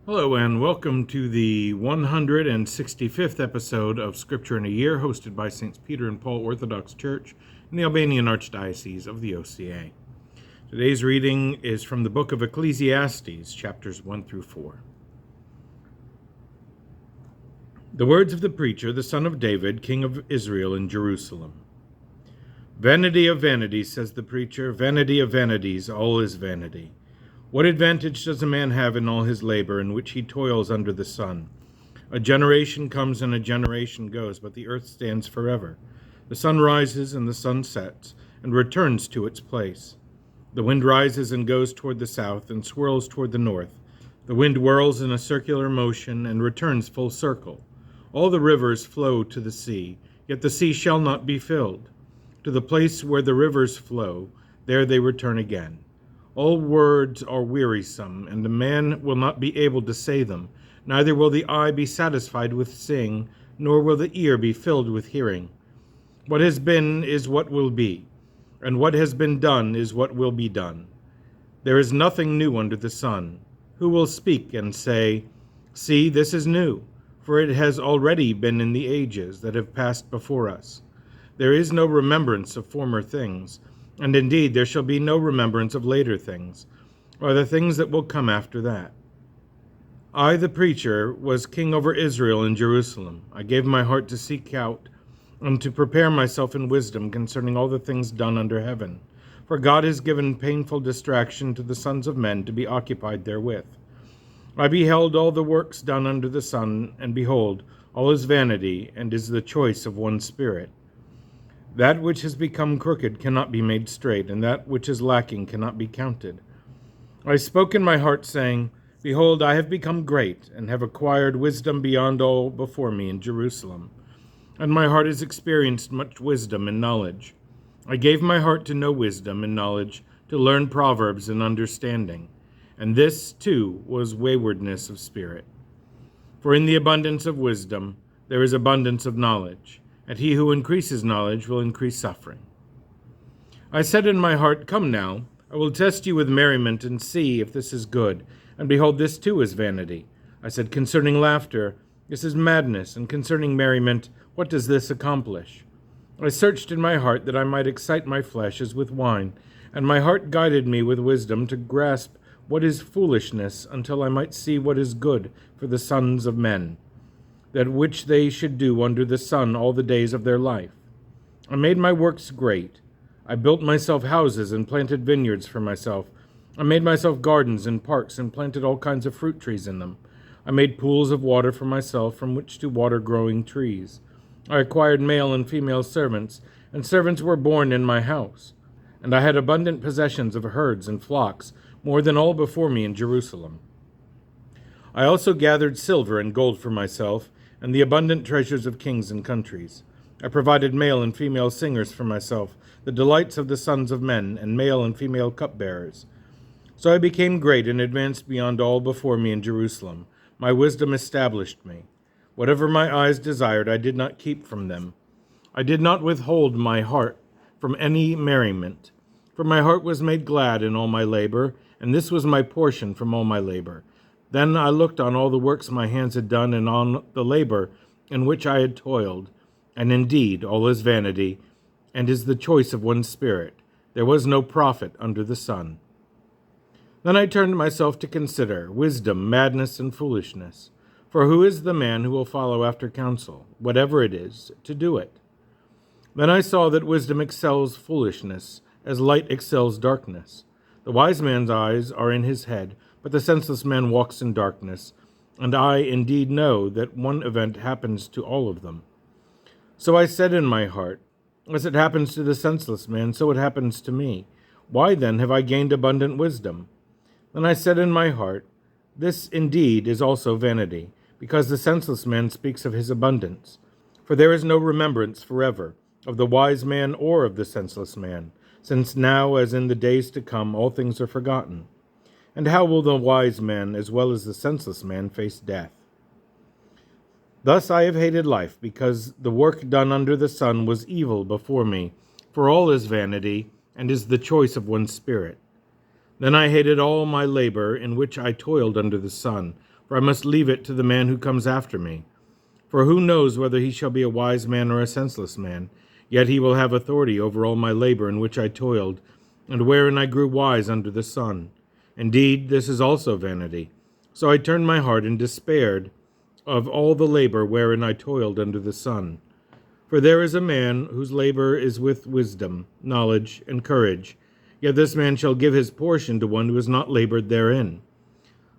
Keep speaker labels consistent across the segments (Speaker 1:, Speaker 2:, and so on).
Speaker 1: Hello and welcome to the 165th episode of Scripture in a Year, hosted by Saints Peter and Paul Orthodox Church in the Albanian Archdiocese of the OCA. Today's reading is from the book of Ecclesiastes, chapters 1 through 4. The words of the preacher, the son of David, king of Israel in Jerusalem. Vanity of vanities, says the preacher, vanity of vanities, all is vanity. What advantage does a man have in all his labor in which he toils under the sun? A generation comes and a generation goes, but the earth stands forever. The sun rises and the sun sets, and returns to its place. The wind rises and goes toward the south and swirls toward the north. The wind whirls in a circular motion and returns full circle. All the rivers flow to the sea, yet the sea shall not be filled. To the place where the rivers flow, there they return again. All words are wearisome, and a man will not be able to say them. Neither will the eye be satisfied with seeing, nor will the ear be filled with hearing. What has been is what will be, and what has been done is what will be done. There is nothing new under the sun. Who will speak and say, "See, this is new," for it has already been in the ages that have passed before us. There is no remembrance of former things, and indeed there shall be no remembrance of later things, or the things that will come after that. I, the preacher, was king over Israel in Jerusalem. I gave my heart to seek out and to prepare myself in wisdom concerning all the things done under heaven. For God has given painful distraction to the sons of men to be occupied therewith. I beheld all the works done under the sun, and behold, all is vanity, and is the choice of one spirit. That which has become crooked cannot be made straight, and that which is lacking cannot be counted. I spoke in my heart, saying, Behold, I have become great, and have acquired wisdom beyond all before me in Jerusalem. And my heart has experienced much wisdom and knowledge. I gave my heart to know wisdom and knowledge, to learn proverbs and understanding. And this, too, was waywardness of spirit. For in the abundance of wisdom there is abundance of knowledge, and he who increases knowledge will increase suffering. I said in my heart, Come now, I will test you with merriment, and see if this is good. And behold, this too is vanity. I said concerning laughter, This is madness, and concerning merriment, what does this accomplish? I searched in my heart that I might excite my flesh as with wine, and my heart guided me with wisdom to grasp what is foolishness, until I might see what is good for the sons of men, that which they should do under the sun all the days of their life. I made my works great. I built myself houses and planted vineyards for myself. I made myself gardens and parks and planted all kinds of fruit trees in them. I made pools of water for myself from which to water growing trees. I acquired male and female servants, and servants were born in my house. And I had abundant possessions of herds and flocks, more than all before me in Jerusalem. I also gathered silver and gold for myself, and the abundant treasures of kings and countries. I provided male and female singers for myself, the delights of the sons of men, and male and female cupbearers. So I became great and advanced beyond all before me in Jerusalem. My wisdom established me. Whatever my eyes desired, I did not keep from them. I did not withhold my heart from any merriment, for my heart was made glad in all my labor, and this was my portion from all my labor. Then I looked on all the works my hands had done, and on the labor in which I had toiled. And indeed, all is vanity, and is the choice of one spirit. There was no profit under the sun. Then I turned myself to consider wisdom, madness, and foolishness. For who is the man who will follow after counsel, whatever it is, to do it? Then I saw that wisdom excels foolishness, as light excels darkness. The wise man's eyes are in his head, but the senseless man walks in darkness, and I indeed know that one event happens to all of them. So I said in my heart, As it happens to the senseless man, so it happens to me. Why then have I gained abundant wisdom? Then I said in my heart, This indeed is also vanity, because the senseless man speaks of his abundance. For there is no remembrance forever of the wise man or of the senseless man, since now, as in the days to come, all things are forgotten. And how will the wise man as well as the senseless man face death? Thus I have hated life, because the work done under the sun was evil before me, for all is vanity, and is the choice of one spirit. Then I hated all my labor in which I toiled under the sun, for I must leave it to the man who comes after me. For who knows whether he shall be a wise man or a senseless man? Yet he will have authority over all my labor in which I toiled, and wherein I grew wise under the sun. Indeed, this is also vanity. So I turned my heart and despaired of all the labor wherein I toiled under the sun. For there is a man whose labor is with wisdom, knowledge, and courage, yet this man shall give his portion to one who has not labored therein.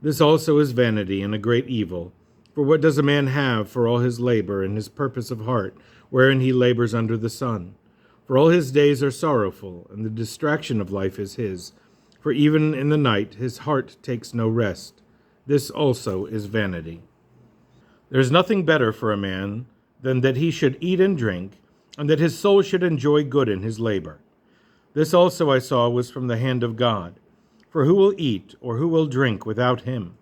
Speaker 1: This also is vanity and a great evil. For what does a man have for all his labor and his purpose of heart, wherein he labors under the sun? For all his days are sorrowful, and the distraction of life is his. For even in the night his heart takes no rest. This also is vanity. There is nothing better for a man than that he should eat and drink, and that his soul should enjoy good in his labor. This also I saw was from the hand of God. For who will eat or who will drink without him?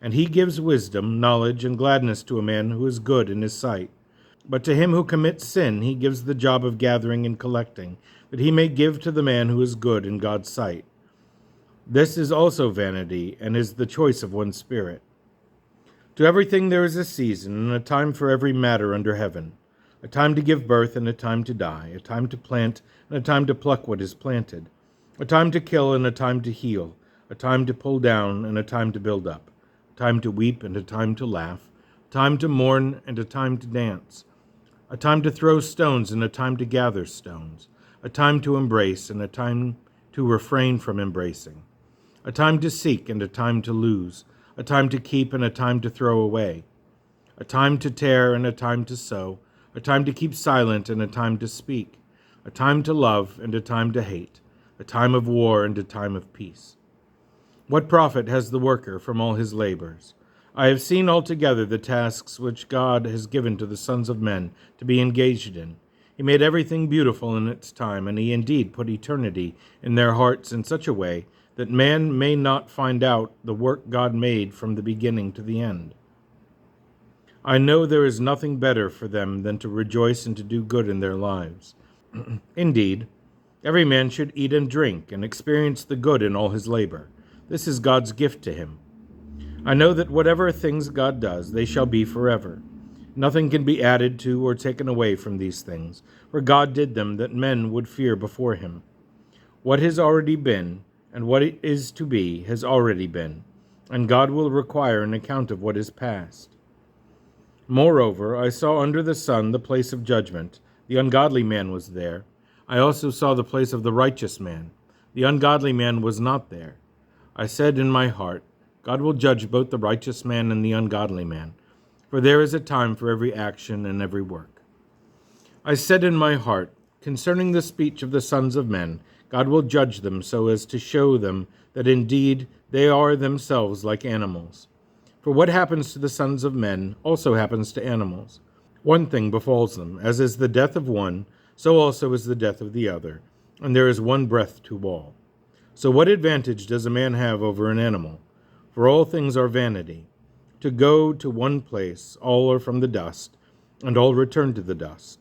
Speaker 1: And he gives wisdom, knowledge, and gladness to a man who is good in his sight. But to him who commits sin he gives the job of gathering and collecting, that he may give to the man who is good in God's sight. This is also vanity, and is the choice of one's spirit. To everything there is a season, and a time for every matter under heaven, a time to give birth and a time to die, a time to plant and a time to pluck what is planted, a time to kill and a time to heal, a time to pull down and a time to build up, a time to weep and a time to laugh, a time to mourn and a time to dance, a time to throw stones and a time to gather stones, a time to embrace and a time to refrain from embracing, a time to seek and a time to lose, a time to keep and a time to throw away, a time to tear and a time to sow, a time to keep silent and a time to speak, a time to love and a time to hate, a time of war and a time of peace. What profit has the worker from all his labors? I have seen altogether the tasks which God has given to the sons of men to be engaged in. He made everything beautiful in its time, and he indeed put eternity in their hearts in such a way that man may not find out the work God made from the beginning to the end. I know there is nothing better for them than to rejoice and to do good in their lives. Indeed, every man should eat and drink and experience the good in all his labor. This is God's gift to him. I know that whatever things God does, they shall be forever. Nothing can be added to or taken away from these things, for God did them that men would fear before him. What has already been, and what is to be, has already been, and God will require an account of what is past. Moreover, I saw under the sun the place of judgment. The ungodly man was there. I also saw the place of the righteous man. The ungodly man was not there. I said in my heart, God will judge both the righteous man and the ungodly man, for there is a time for every action and every work. I said in my heart, concerning the speech of the sons of men, God will judge them so as to show them that indeed they are themselves like animals. For what happens to the sons of men also happens to animals. One thing befalls them, as is the death of one, so also is the death of the other, and there is one breath to all. So what advantage does a man have over an animal? For all things are vanity. To go to one place, all are from the dust, and all return to the dust.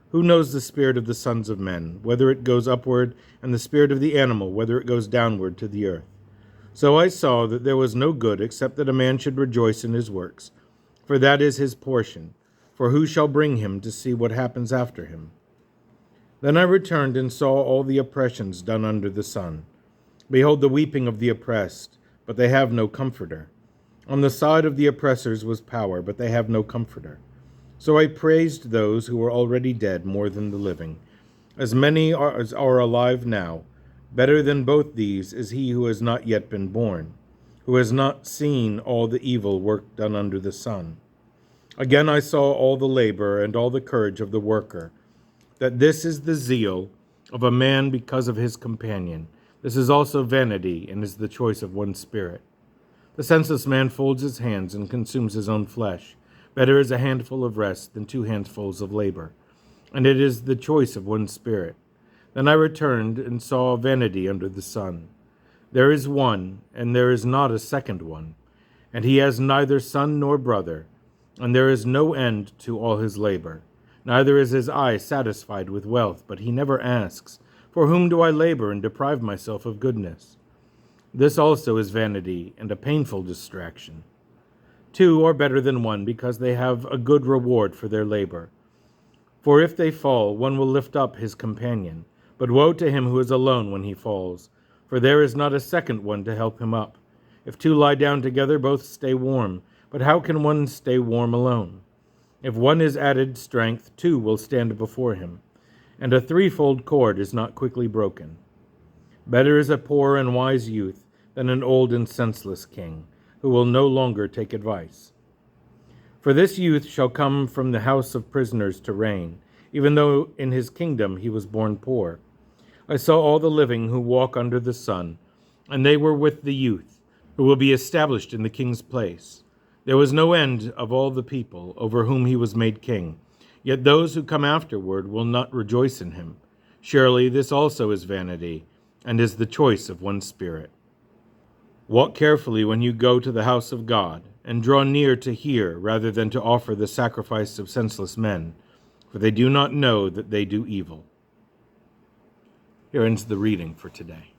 Speaker 1: Who knows the spirit of the sons of men, whether it goes upward, and the spirit of the animal, whether it goes downward to the earth? So I saw that there was no good except that a man should rejoice in his works, for that is his portion. For who shall bring him to see what happens after him? Then I returned and saw all the oppressions done under the sun. Behold the weeping of the oppressed, but they have no comforter. On the side of the oppressors was power, but they have no comforter. So I praised those who were already dead more than the living, as many as are alive now. Better than both these is he who has not yet been born, who has not seen all the evil work done under the sun. Again I saw all the labor and all the courage of the worker, that this is the zeal of a man because of his companion. This is also vanity, and is the choice of one's spirit. The senseless man folds his hands and consumes his own flesh. Better is a handful of rest than 2 handfuls of labor, and it is the choice of one's spirit. Then I returned and saw vanity under the sun. There is one, and there is not a second one, and he has neither son nor brother, and there is no end to all his labor. Neither is his eye satisfied with wealth, but he never asks, for whom do I labor and deprive myself of goodness? This also is vanity and a painful distraction. 2 are better than 1 because they have a good reward for their labor. For if they fall, one will lift up his companion. But woe to him who is alone when he falls, for there is not a second one to help him up. If 2 lie down together, both stay warm. But how can one stay warm alone? If one is added strength, 2 will stand before him. And a threefold cord is not quickly broken. Better is a poor and wise youth than an old and senseless king, who will no longer take advice. For this youth shall come from the house of prisoners to reign, even though in his kingdom he was born poor. I saw all the living who walk under the sun, and they were with the youth, who will be established in the king's place. There was no end of all the people over whom he was made king, yet those who come afterward will not rejoice in him. Surely this also is vanity, and is the choice of one spirit. Walk carefully when you go to the house of God, and draw near to hear rather than to offer the sacrifice of senseless men, for they do not know that they do evil. Here ends the reading for today.